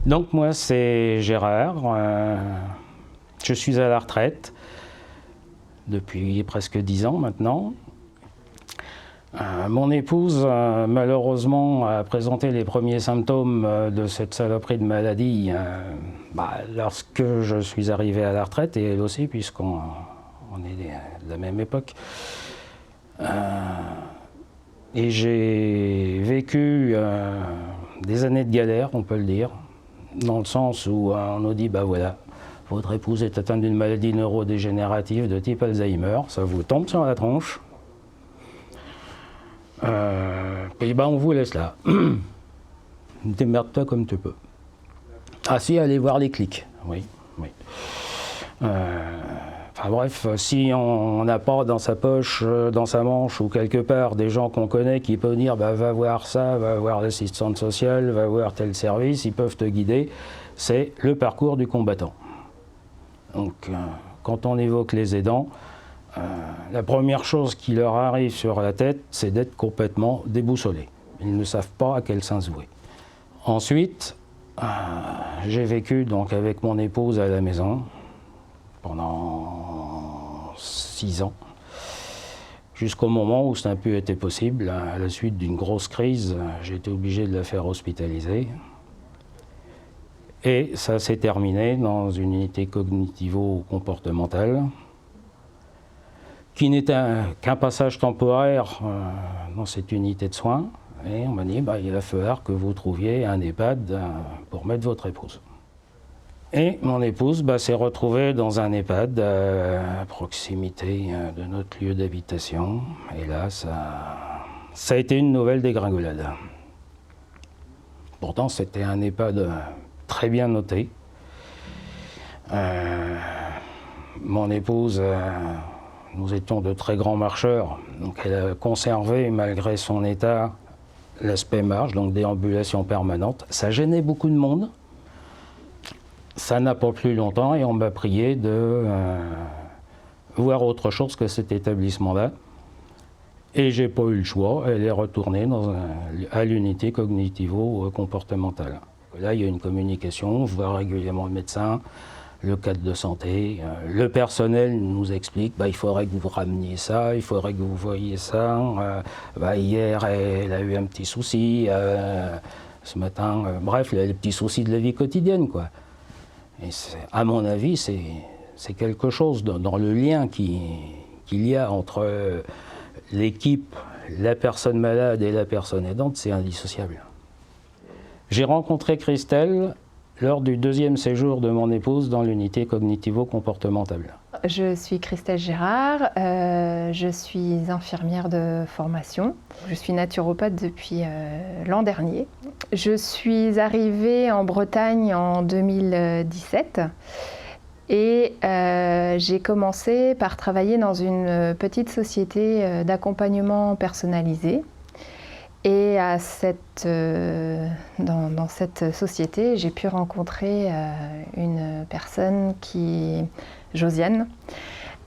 Donc moi c'est Gérard, je suis à la retraite depuis presque 10 ans maintenant. Mon épouse malheureusement a présenté les premiers symptômes de cette saloperie de maladie lorsque je suis arrivé à la retraite, et elle aussi puisqu'on est de la même époque. Et j'ai vécu des années de galère, on peut le dire, dans le sens où on nous dit, voilà, votre épouse est atteinte d'une maladie neurodégénérative de type Alzheimer, ça vous tombe sur la tronche, et on vous laisse là. Démerde-toi comme tu peux. Ah si, allez voir les clics, oui. Enfin bref, si on n'a pas dans sa poche, dans sa manche ou quelque part des gens qu'on connaît qui peuvent dire va voir ça, va voir l'assistante sociale, va voir tel service, ils peuvent te guider, c'est le parcours du combattant. Donc quand on évoque les aidants, la première chose qui leur arrive sur la tête, c'est d'être complètement déboussolés. Ils ne savent pas à quel sein se vouer. Ensuite, j'ai vécu donc avec mon épouse à la maison pendant 6 ans, jusqu'au moment où ça n'a plus été possible. À la suite d'une grosse crise, j'ai été obligé de la faire hospitaliser. Et ça s'est terminé dans une unité cognitivo-comportementale, qui n'était qu'un passage temporaire dans cette unité de soins. Et on m'a dit, il va falloir que vous trouviez un EHPAD pour mettre votre épouse. Et mon épouse s'est retrouvée dans un EHPAD à proximité de notre lieu d'habitation. Et là, ça a été une nouvelle dégringolade. Pourtant, c'était un EHPAD très bien noté. Mon épouse, nous étions de très grands marcheurs, donc elle a conservé, malgré son état, l'aspect marche, donc déambulation permanente. Ça gênait beaucoup de monde. Ça n'a pas plu longtemps et on m'a prié de voir autre chose que cet établissement-là. Et j'ai pas eu le choix, elle est retournée à l'unité cognitivo-comportementale. Là, il y a une communication, on voit régulièrement le médecin, le cadre de santé. Le personnel nous explique, il faudrait que vous rameniez ça, il faudrait que vous voyiez ça. Hier, elle a eu un petit souci, ce matin, bref, les petits soucis de la vie quotidienne, quoi. Et à mon avis, c'est quelque chose dans le lien qu'il y a entre l'équipe, la personne malade et la personne aidante, c'est indissociable. J'ai rencontré Christelle lors du 2e séjour de mon épouse dans l'unité cognitivo-comportementale. Je suis Christelle Gérard, je suis infirmière de formation. Je suis naturopathe depuis l'an dernier. Je suis arrivée en Bretagne en 2017 et j'ai commencé par travailler dans une petite société d'accompagnement personnalisé. Et dans cette société, j'ai pu rencontrer une personne Josiane,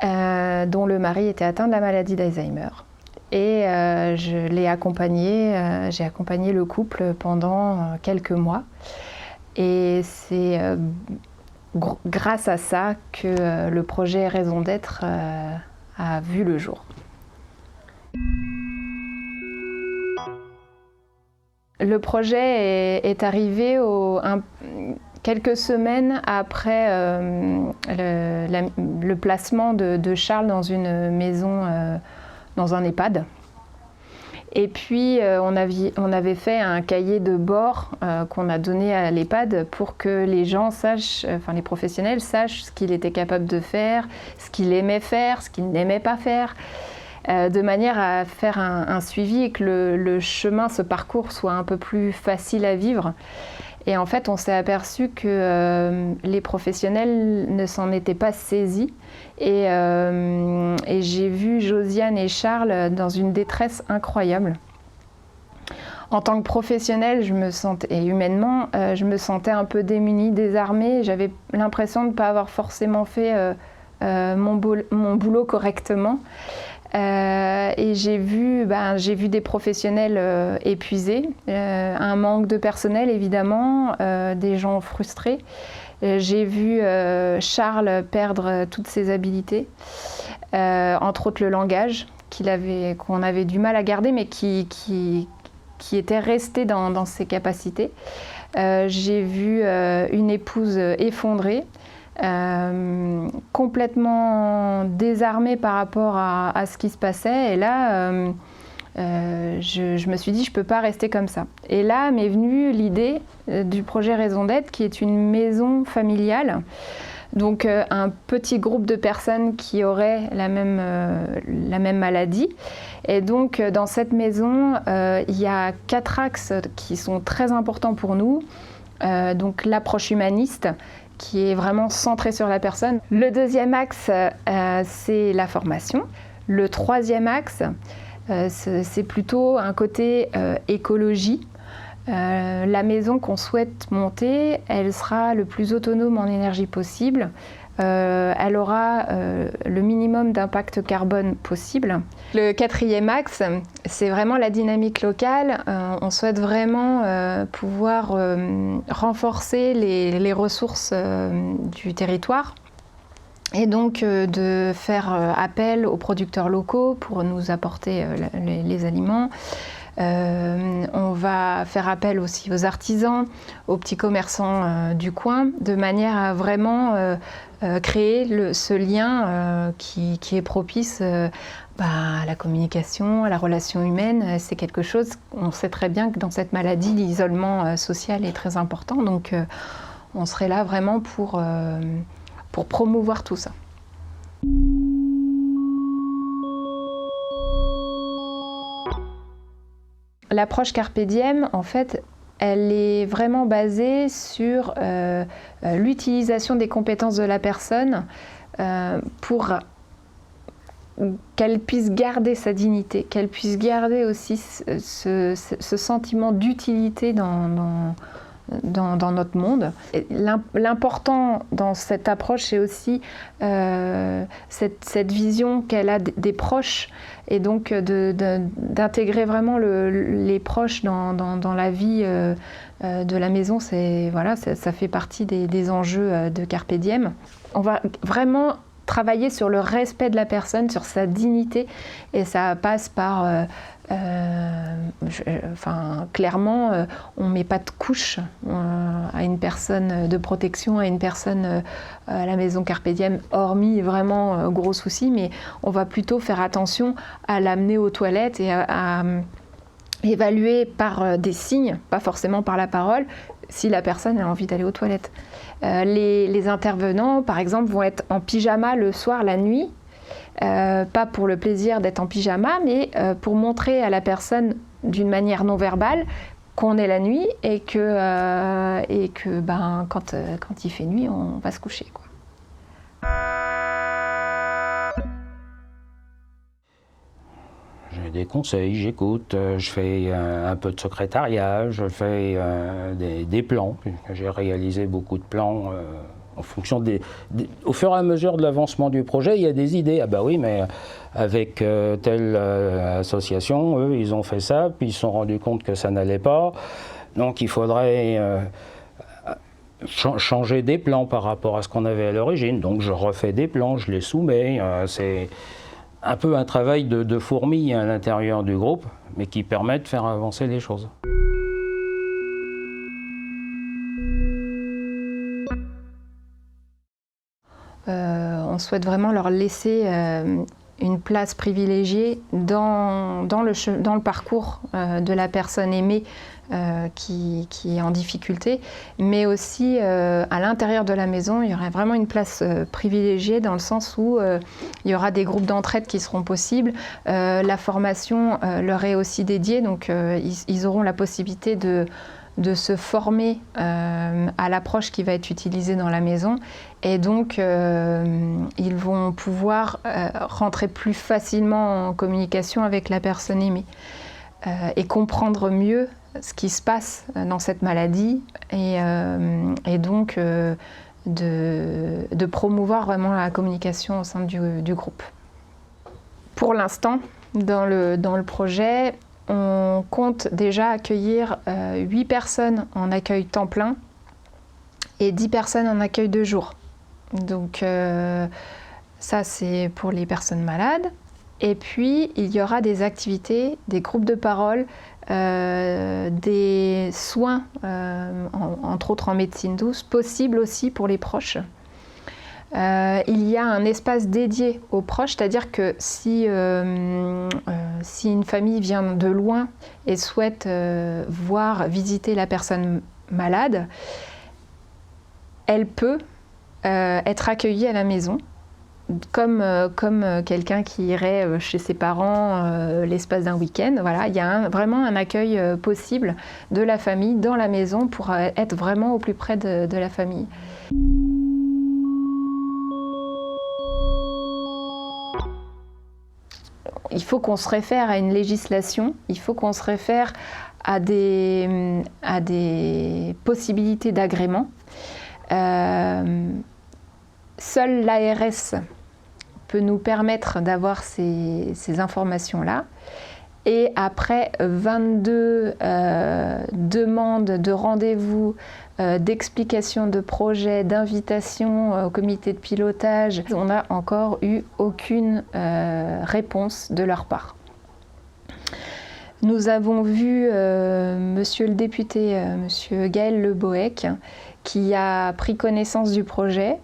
dont le mari était atteint de la maladie d'Alzheimer. Et je l'ai accompagné, j'ai accompagné le couple pendant quelques mois. Et c'est grâce à ça que le projet Raison d'être a vu le jour. Le projet est arrivé quelques semaines après le placement de Charles dans une maison, dans un EHPAD. Et puis, on avait fait un cahier de bord qu'on a donné à l'EHPAD pour que les gens sachent, enfin les professionnels sachent ce qu'il était capable de faire, ce qu'il aimait faire, ce qu'il n'aimait pas faire, de manière à faire un suivi et que le chemin, ce parcours soit un peu plus facile à vivre. Et en fait, on s'est aperçu que les professionnels ne s'en étaient pas saisis. Et j'ai vu Josiane et Charles dans une détresse incroyable. En tant que professionnelle, et humainement, je me sentais un peu démunie, désarmée. J'avais l'impression de ne pas avoir forcément fait mon boulot correctement. Et j'ai vu des professionnels épuisés, un manque de personnel évidemment, des gens frustrés. J'ai vu Charles perdre toutes ses habiletés, entre autres le langage qu'on avait du mal à garder mais qui était resté dans ses capacités. J'ai vu une épouse effondrée, complètement désarmée par rapport à ce qui se passait. Et là, je me suis dit, je ne peux pas rester comme ça. Et là m'est venue l'idée du projet Raison d'être, qui est une maison familiale. Donc un petit groupe de personnes qui auraient la même maladie. Et donc dans cette maison, il y a 4 axes qui sont très importants pour nous. Donc l'approche humaniste, qui est vraiment centrée sur la personne. Le 2e axe, c'est la formation. Le 3e axe, c'est plutôt un côté écologie. La maison qu'on souhaite monter, elle sera le plus autonome en énergie possible. Elle aura le minimum d'impact carbone possible. Le 4e axe, c'est vraiment la dynamique locale. On souhaite vraiment pouvoir renforcer les ressources du territoire. Et donc de faire appel aux producteurs locaux pour nous apporter les aliments. On va faire appel aussi aux artisans, aux petits commerçants du coin, de manière à vraiment créer ce lien qui est propice à la communication, à la relation humaine. C'est quelque chose, on sait très bien que dans cette maladie, l'isolement social est très important. Donc on serait là vraiment pour promouvoir tout ça. L'approche Carpe Diem, en fait, elle est vraiment basée sur l'utilisation des compétences de la personne pour qu'elle puisse garder sa dignité, qu'elle puisse garder aussi ce sentiment d'utilité dans notre monde. L'important dans cette approche, c'est aussi cette vision qu'elle a des proches, et donc d'intégrer vraiment les proches dans la vie de la maison. Ça fait partie des enjeux de Carpe Diem. On va vraiment travailler sur le respect de la personne, sur sa dignité, et ça passe par clairement, on ne met pas de couche à une personne de protection, à une personne à la maison Carpe Diem, hormis vraiment gros soucis, mais on va plutôt faire attention à l'amener aux toilettes et à évaluer par des signes, pas forcément par la parole, si la personne a envie d'aller aux toilettes. Les intervenants, par exemple, vont être en pyjama le soir, la nuit, pas pour le plaisir d'être en pyjama, mais pour montrer à la personne d'une manière non verbale qu'on est la nuit et que quand il fait nuit, on va se coucher, quoi. J'ai des conseils, j'écoute, je fais un peu de secrétariat, je fais des plans. J'ai réalisé beaucoup de plans en fonction au fur et à mesure de l'avancement du projet, il y a des idées. Ah bah oui, mais avec telle association, eux, ils ont fait ça, puis ils se sont rendus compte que ça n'allait pas. Donc il faudrait changer des plans par rapport à ce qu'on avait à l'origine. Donc je refais des plans, je les soumets. C'est un peu un travail de fourmi à l'intérieur du groupe, mais qui permet de faire avancer les choses. On souhaite vraiment leur laisser une place privilégiée dans le parcours de la personne aimée qui est en difficulté, mais aussi à l'intérieur de la maison, il y aurait vraiment une place privilégiée dans le sens où il y aura des groupes d'entraide qui seront possibles. La formation leur est aussi dédiée, donc ils auront la possibilité de se former à l'approche qui va être utilisée dans la maison, et donc ils vont pouvoir rentrer plus facilement en communication avec la personne aimée et comprendre mieux ce qui se passe dans cette maladie, et donc de promouvoir vraiment la communication au sein du groupe. Pour l'instant, dans le projet, on compte déjà accueillir 8 personnes en accueil temps plein et 10 personnes en accueil de jour. Donc ça, c'est pour les personnes malades. Et puis, il y aura des activités, des groupes de parole, des soins, entre autres en médecine douce, possibles aussi pour les proches. Il y a un espace dédié aux proches, c'est-à-dire que si une famille vient de loin et souhaite visiter la personne malade, elle peut être accueillie à la maison, comme quelqu'un qui irait chez ses parents l'espace d'un week-end. Voilà, il y a vraiment un accueil possible de la famille dans la maison pour être vraiment au plus près de la famille. Il faut qu'on se réfère à une législation, il faut qu'on se réfère à des possibilités d'agrément. Seule l'ARS peut nous permettre d'avoir ces informations-là. Et après 22 demandes de rendez-vous, d'explications de projets, d'invitations au comité de pilotage, on n'a encore eu aucune réponse de leur part. Nous avons vu monsieur le député, monsieur Gaël Le Bohec, qui a pris connaissance du projet,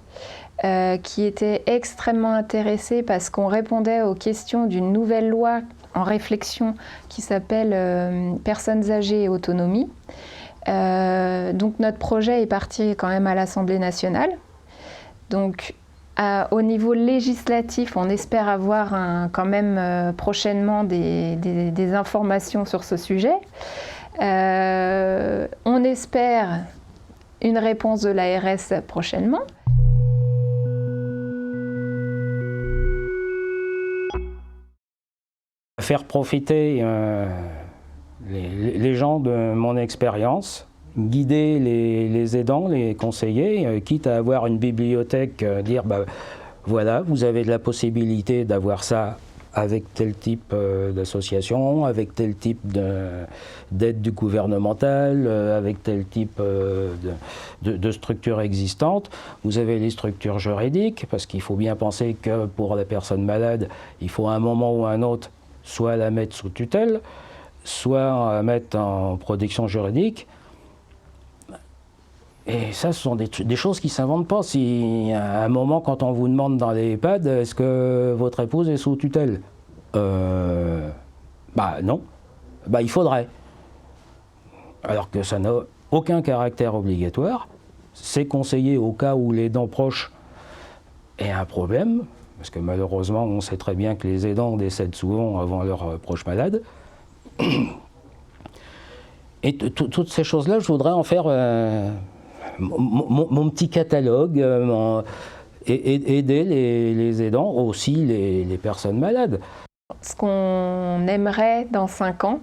qui était extrêmement intéressé parce qu'on répondait aux questions d'une nouvelle loi en réflexion qui s'appelle Personnes âgées et autonomie. Donc notre projet est parti quand même à l'Assemblée nationale. Donc au niveau législatif, on espère avoir quand même prochainement des informations sur ce sujet. On espère une réponse de l'ARS prochainement. Faire profiter les gens de mon expérience, guider les aidants, les conseillers, quitte à avoir une bibliothèque, dire voilà, vous avez de la possibilité d'avoir ça avec tel type d'association, avec tel type d'aide du gouvernemental, avec tel type de structure existante. Vous avez les structures juridiques, parce qu'il faut bien penser que pour la personne malade, il faut à un moment ou à un autre soit la mettre sous tutelle, soit la mettre en protection juridique. Et ça, ce sont des choses qui ne s'inventent pas. Si à un moment, quand on vous demande dans les EHPAD, est-ce que votre épouse est sous tutelle? Non. Il faudrait. Alors que ça n'a aucun caractère obligatoire. C'est conseillé au cas où l'aidant proche ait un problème. Parce que malheureusement, on sait très bien que les aidants décèdent souvent avant leurs proches malades. Et toutes ces choses-là, je voudrais en faire mon petit catalogue, aider les aidants, aussi les personnes malades. Ce qu'on aimerait dans 5 ans,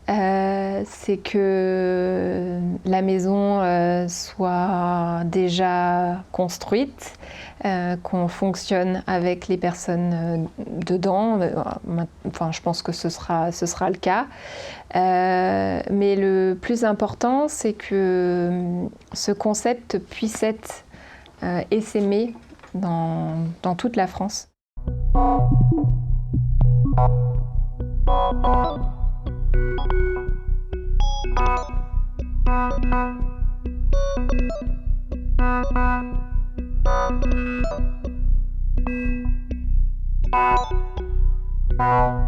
c'est que la maison soit déjà construite, qu'on fonctionne avec les personnes dedans. Enfin, je pense que ce sera le cas. Mais le plus important, c'est que ce concept puisse être essaimé dans toute la France. Thank you. Bye.